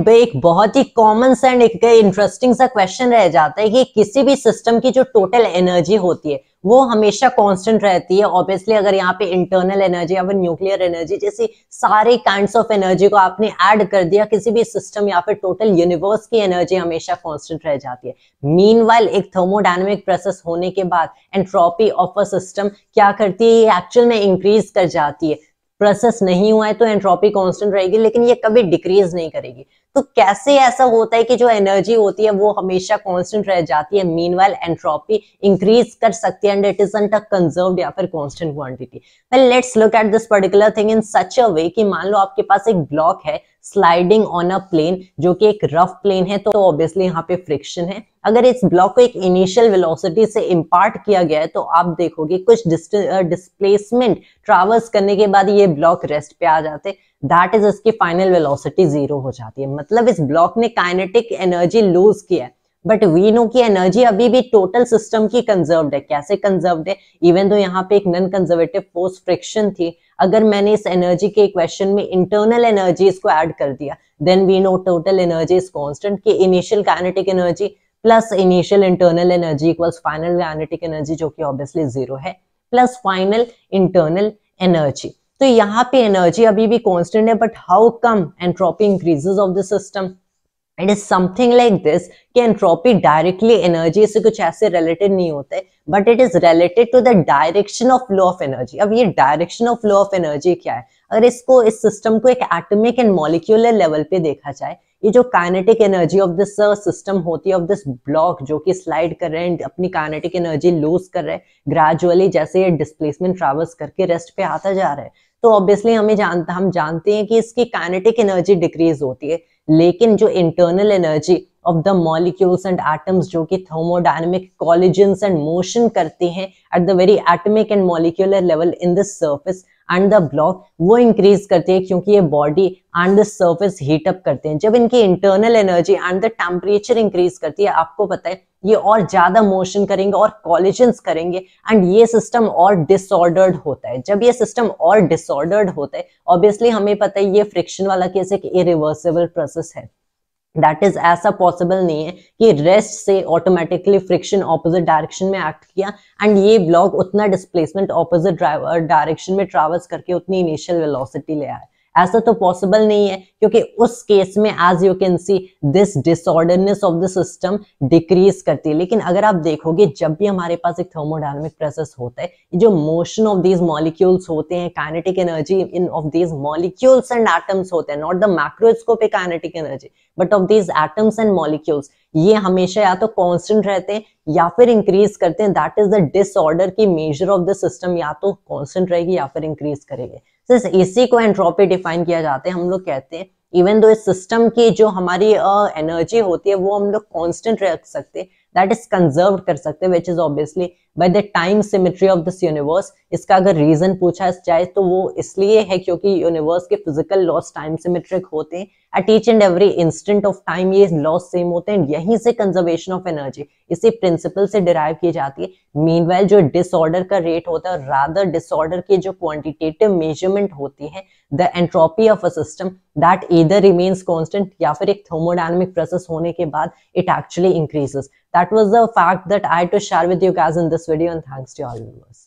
अब एक बहुत ही कॉमन सा एंड एक इंटरेस्टिंग सा क्वेश्चन रह जाता है कि किसी भी सिस्टम की जो टोटल एनर्जी होती है वो हमेशा कांस्टेंट रहती है। ऑब्वियसली अगर यहाँ पे इंटरनल एनर्जी या फिर न्यूक्लियर एनर्जी जैसी सारे काइंड्स ऑफ एनर्जी को आपने ऐड कर दिया, किसी भी सिस्टम या फिर टोटल यूनिवर्स की एनर्जी हमेशा कांस्टेंट रह जाती है। मीनवाइल एक थर्मोडायनेमिक प्रोसेस होने के बाद एंट्रोपी ऑफ अ सिस्टम क्या करती है, ये एक्चुअल में इंक्रीज कर जाती है। प्रोसेस नहीं हुआ है तो एंट्रोपी कांस्टेंट रहेगी, लेकिन ये कभी डिक्रीज नहीं करेगी। तो कैसे ऐसा होता है कि जो एनर्जी होती है वो हमेशा कांस्टेंट रह जाती है, मीनवाइल एंट्रोपी इंक्रीज कर सकती है and it isn't a conserved या फिर constant quantity. Well let's look at this particular thing in such a way कि मान लो आपके पास एक ब्लॉक है स्लाइडिंग ऑन अ प्लेन, जो कि एक रफ प्लेन है, तो ऑब्वियसली यहाँ पे फ्रिक्शन है। अगर इस ब्लॉक को एक इनिशियल वेलोसिटी से इंपार्ट किया गया है तो आप देखोगे कुछ डिस्प्लेसमेंट ट्रैवर्स करने के बाद ये ब्लॉक रेस्ट पे आ जाते, दैट इज इसकी फाइनल वेलोसिटी 0 हो जाती है। मतलब इस ब्लॉक ने काइनेटिक एनर्जी लूज किया है, बट वी नो की एनर्जी अभी भी टोटल सिस्टम की कंजर्व्ड है। कैसे कंजर्व्ड है? इवन तो यहाँ पे एक नॉन कंजर्वेटिव फोर्स फ्रिक्शन थी, अगर मैंने इस एनर्जी के इक्वेशन में इंटरनल एनर्जीज को ऐड कर दिया then we know total energy is constant, कि initial kinetic energy plus initial internal energy equals final kinetic energy, जो कि ऑब्वियसली 0 है, प्लस फाइनल इंटरनल एनर्जी। तो यहाँ पे एनर्जी अभी भी कांस्टेंट है, but how come entropy increases of the system? It is something like this कि एंट्रोपी डायरेक्टली एनर्जी से कुछ ऐसे रिलेटेड नहीं होते, but it is related to the direction of flow of energy. अब ये direction of flow of energy क्या है? अगर इसको इस सिस्टम को एक एटॉमिक एंड मॉलिक्यूलर लेवल पे देखा जाए, ये जो kinetic energy of this system होती है, ऑफ दिस ब्लॉक जो कि स्लाइड कर रहे हैं, अपनी काइनेटिक एनर्जी लूज कर रहे हैं ग्रेजुअली, जैसे ये डिस्प्लेसमेंट ट्रैवर्स करके रेस्ट पे आता जा रहा है, तो ऑब्वियसली हम जानते हैं कि इसकी काइनेटिक एनर्जी डिक्रीज होती है, लेकिन जो internal energy of the molecules and atoms जो कि थर्मोडायनेमिक कॉलिजन्स एंड मोशन करते हैं at the very atomic and molecular level in this surface and the block, वो इंक्रीज करते हैं क्योंकि ये body and the surface heat up करते हैं। जब इनकी internal energy and the temperature increase करती है, आपको पता है ये और ज्यादा मोशन करेंगे और कॉलिजन्स करेंगे एंड ये सिस्टम और डिसऑर्डर्ड होता है। जब ये सिस्टम और डिसऑर्डर्ड होता है, ऑब्वियसली हमें पता है ये फ्रिक्शन वाला केस एक इरिवर्सिबल प्रोसेस है, दैट इज ऐसा पॉसिबल नहीं है कि रेस्ट से ऑटोमेटिकली फ्रिक्शन ऑपोजिट डायरेक्शन में एक्ट किया एंड ये ब्लॉक उतना डिस्प्लेसमेंट ऑपोजिट डायरेक्शन में ट्रैवर्स करके उतनी इनिशियल वेलोसिटी ले आए। ऐसा तो पॉसिबल नहीं है, क्योंकि उस केस में as you can see this disorderness of the system decrease करती है। लेकिन अगर आप देखोगे जब भी हमारे पास एक थर्मोडायनामिक प्रोसेस होता है, जो मोशन ऑफ दीज मॉलिक्यूल्स होते हैं, kinetic energy in of these molecules and atoms होते हैं, not the macroscopic kinetic energy but of these atoms and molecules, ये हमेशा या तो कांस्टेंट रहते हैं या फिर इंक्रीज करते हैं। दैट इज द डिसऑर्डर की मेजर ऑफ द सिस्टम या तो कांस्टेंट रहेगी या फिर इंक्रीज करेगी। सिर्फ इसी को एंट्रोपी डिफाइन किया जाता है। हम लोग कहते हैं इवन दो इस सिस्टम की जो हमारी एनर्जी होती है वो हम लोग कांस्टेंट रख सकते हैं, दैट इज कंजर्व कर सकते हैं, which is obviously by the time symmetry of this universe. इसका अगर रीजन पूछा जाए तो वो इसलिए है क्योंकि यूनिवर्स के फिजिकल लॉस टाइम सिमेट्रिक होते हैं, at each and every instant of time ये लॉस सेम होते हैं, यहीं से कंजर्वेशन ऑफ एनर्जी इसी प्रिंसिपल से डिराइव की जाती है। मीनवाइल जो डिसऑर्डर का रेट होता है, रादर डिसऑर्डर की जो क्वांटिटेटिव मेजरमेंट होती है, the entropy of a system that either remains constant या फिर एक थर्मोडायनामिक प्रोसेस होने के बाद it actually increases. That was the fact that I had to share with you guys in this video, and thanks to all viewers.